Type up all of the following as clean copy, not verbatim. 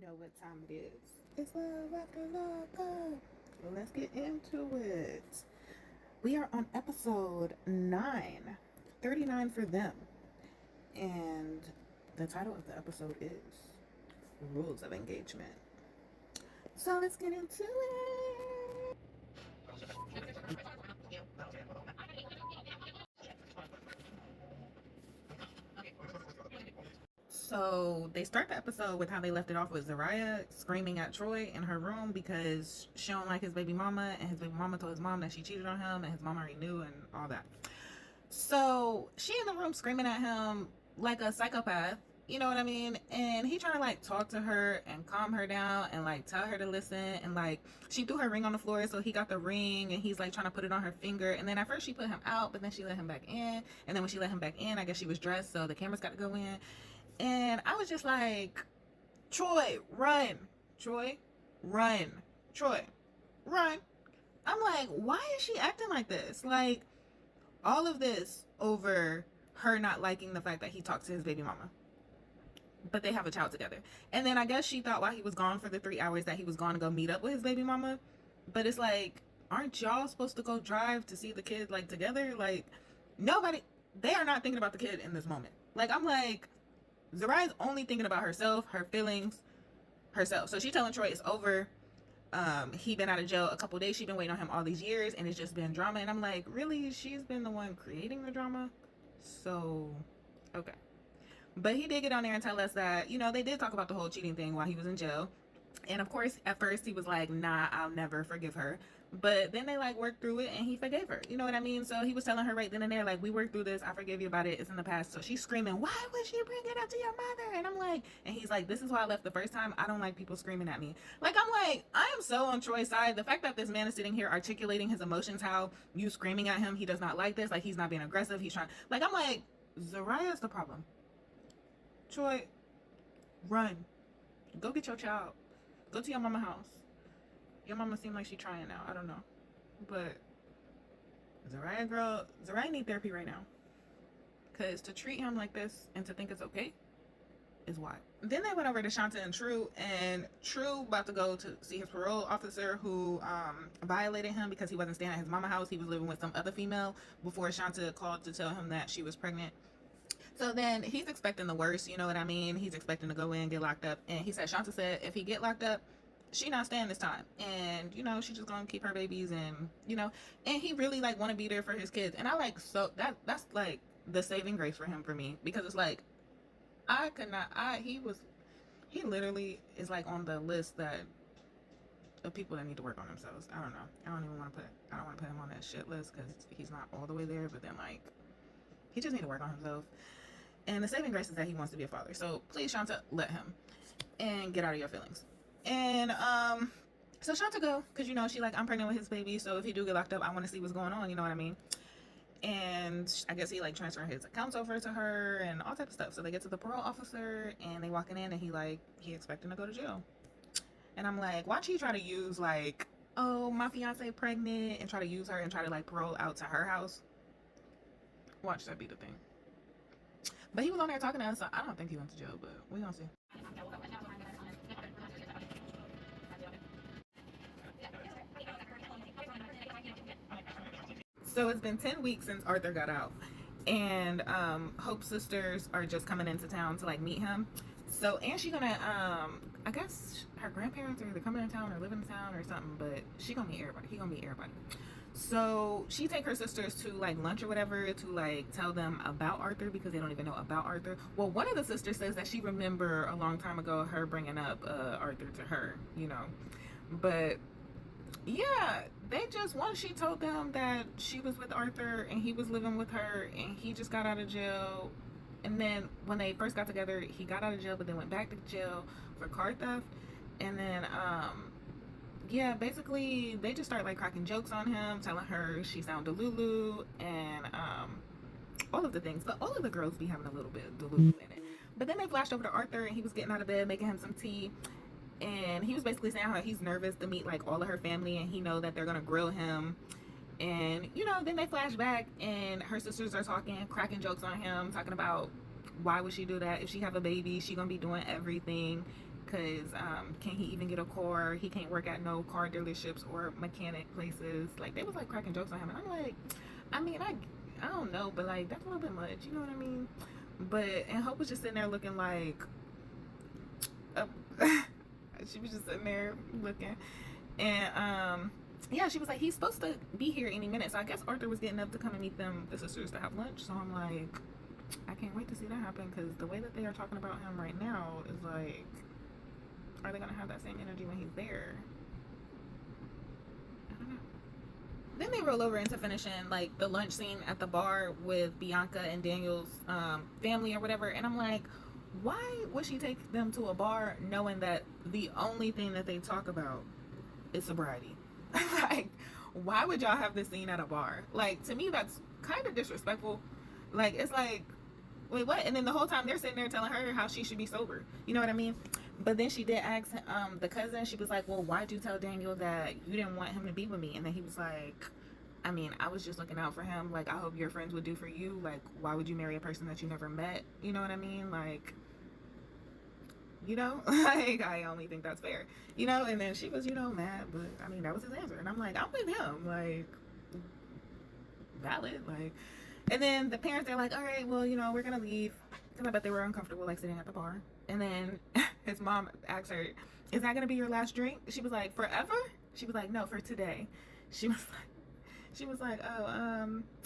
know what time it is. It's Love After Lockup. Let's get into it. We are on episode 9, 39 for them. And the title of the episode is Rules of Engagement. So let's get into it. So they start the episode with how they left it off with Zariah screaming at Troy in her room because she don't like his baby mama, and his baby mama told his mom that she cheated on him, and his mom already knew and all that. So she in the room screaming at him like a psychopath, you know what I mean? And he trying to like talk to her and calm her down and like tell her to listen. And like she threw her ring on the floor, so he got the ring and he's like trying to put it on her finger. And then at first she put him out, but then she let him back in. And then when she let him back in, I guess she was dressed, so the cameras got to go in. And I was just like, Troy, run. Troy, run. Troy, run. I'm like, why is she acting like this? Like, all of this over her not liking the fact that he talked to his baby mama. But they have a child together. And then I guess she thought while he was gone for the 3 hours that he was going to go meet up with his baby mama. But it's like, aren't y'all supposed to go drive to see the kid like together? Like, nobody, they are not thinking about the kid in this moment. Like, I'm like, Zariah's only thinking about herself, her feelings, herself. So she's telling Troy it's over. He been out of jail a couple days. She's been waiting on him all these years, and it's just been drama. And I'm like, really? She's been the one creating the drama? So, okay. But he did get on there and tell us that, you know, they did talk about the whole cheating thing while he was in jail. And of course, at first he was like, nah, I'll never forgive her. But then they like worked through it and he forgave her. You know what I mean? So he was telling her right then and there, like, we worked through this. I forgive you about it. It's in the past. So she's screaming, why would she bring it up to your mother? And I'm like, and he's like, this is why I left the first time. I don't like people screaming at me. Like, I'm like, I am so on Troy's side. The fact that this man is sitting here articulating his emotions, how you screaming at him, he does not like this. Like, he's not being aggressive. He's trying, like, I'm like, Zariah's the problem. Troy, run. Go get your child. Go to your mama house. Your mama seemed like she trying now. I don't know. But Zariah, girl, Zariah need therapy right now. Because to treat him like this and to think it's okay is why. Then they went over to Shanta and True about to go to see his parole officer who violated him because he wasn't staying at his mama house. He was living with some other female before Shanta called to tell him that she was pregnant. So then he's expecting the worst, you know what I mean? He's expecting to go in, get locked up. And he said, Shanta said, if he get locked up, she not staying this time. And, you know, she just gonna keep her babies and, you know, and he really like want to be there for his kids. And I like, so that's like the saving grace for him, for me, because it's like, he literally is like on the list that of people that need to work on themselves. I don't know. I don't want to put him on that shit list because he's not all the way there, but then like, he just need to work on himself. And the saving grace is that he wants to be a father. So please, Shanta, let him and get out of your feelings. And so Shanta go, because you know she like, I'm pregnant with his baby, so if he do get locked up, I want to see what's going on, you know what I mean? And I guess he like transferring his accounts over to her and all type of stuff. So they get to the parole officer and they walking in and he expecting to go to jail. And I'm like, watch he try to use like, oh, my fiance pregnant, and try to use her and try to like parole out to her house. Watch that be the thing. But he was on there talking to us, so I don't think he went to jail, but we gonna see. So it's been 10 weeks since Arthur got out. And Hope's sisters are just coming into town to like meet him. So, and she gonna, I guess her grandparents are either coming in town or living in town or something, but she gonna meet everybody. He gonna meet everybody. So she take her sisters to like lunch or whatever to like tell them about Arthur because they don't even know about Arthur. Well, one of the sisters says that she remember a long time ago her bringing up Arthur to her, you know. But yeah, they just, once she told them that she was with Arthur and he was living with her and he just got out of jail. And then when they first got together, he got out of jail but then went back to jail for car theft. And then yeah, basically they just start like cracking jokes on him, telling her she sound delulu and all of the things. But all of the girls be having a little bit of delulu in it. But then they flashed over to Arthur and he was getting out of bed, making him some tea. And he was basically saying how he's nervous to meet like all of her family and he know that they're gonna grill him. And you know, then they flash back and her sisters are talking, cracking jokes on him, talking about why would she do that? If she have a baby, she gonna be doing everything because can he even get a car? He can't work at no car dealerships or mechanic places. Like, they was like cracking jokes on him, and I'm like, I mean, I don't know, but like, that's a little bit much, you know what I mean? But and Hope was just sitting there looking like she was just sitting there looking, and yeah, she was like, he's supposed to be here any minute. So I guess Arthur was getting up to come and meet them, the sisters, to have lunch. So I'm like, I can't wait to see that happen, because the way that they are talking about him right now is like, are they gonna have that same energy when he's there? I don't know. Then they roll over into finishing like the lunch scene at the bar with Bianca and Daniel's family or whatever, and I'm like, why would she take them to a bar knowing that the only thing that they talk about is sobriety? Like, why would y'all have this scene at a bar? Like, to me, that's kind of disrespectful. Like, it's like, wait, what? And then the whole time they're sitting there telling her how she should be sober. You know what I mean? But then she did ask the cousin, she was like, well, why'd you tell Daniel that you didn't want him to be with me? And then he was like, I mean, I was just looking out for him. Like, I hope your friends would do for you. Like, why would you marry a person that you never met? You know what I mean? Like, you know, like, I only think that's fair, you know. And then she was, you know, mad, but I mean, that was his answer, and I'm like, I'm with him, like, valid, like. And then the parents are like, all right, well, you know, we're gonna leave, because I bet they were uncomfortable, like, sitting at the bar. And then his mom asked her, is that gonna be your last drink? She was like, forever? She was like, no, for today. She was like, oh,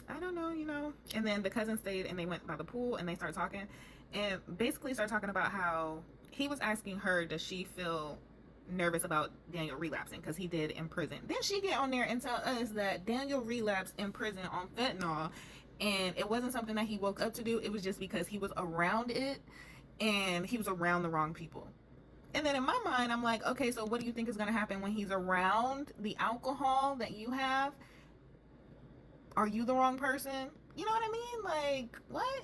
I don't know, you know. And then the cousin stayed, and they went by the pool, and they started talking, and basically started talking about how he was asking her, does she feel nervous about Daniel relapsing, because he did in prison. Then she get on there and tell us that Daniel relapsed in prison on fentanyl, and it wasn't something that he woke up to do. It was just because he was around it, and he was around the wrong people. And then in my mind, I'm like, okay, so what do you think is going to happen when he's around the alcohol that you have? Are you the wrong person? You know what I mean? Like, what?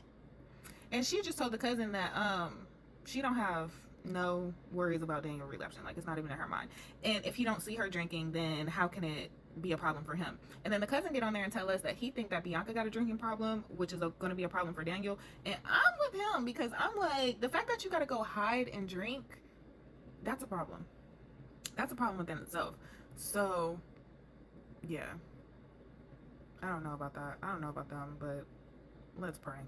And she just told the cousin that she don't have no worries about Daniel relapsing. Like, it's not even in her mind. And if he don't see her drinking, then how can it be a problem for him? And then the cousin get on there and tell us that he think that Bianca got a drinking problem, which is going to be a problem for Daniel. And I'm with him, because I'm like, the fact that you got to go hide and drink, that's a problem. That's a problem within itself. So, yeah. I don't know about that. I don't know about them, but let's pray.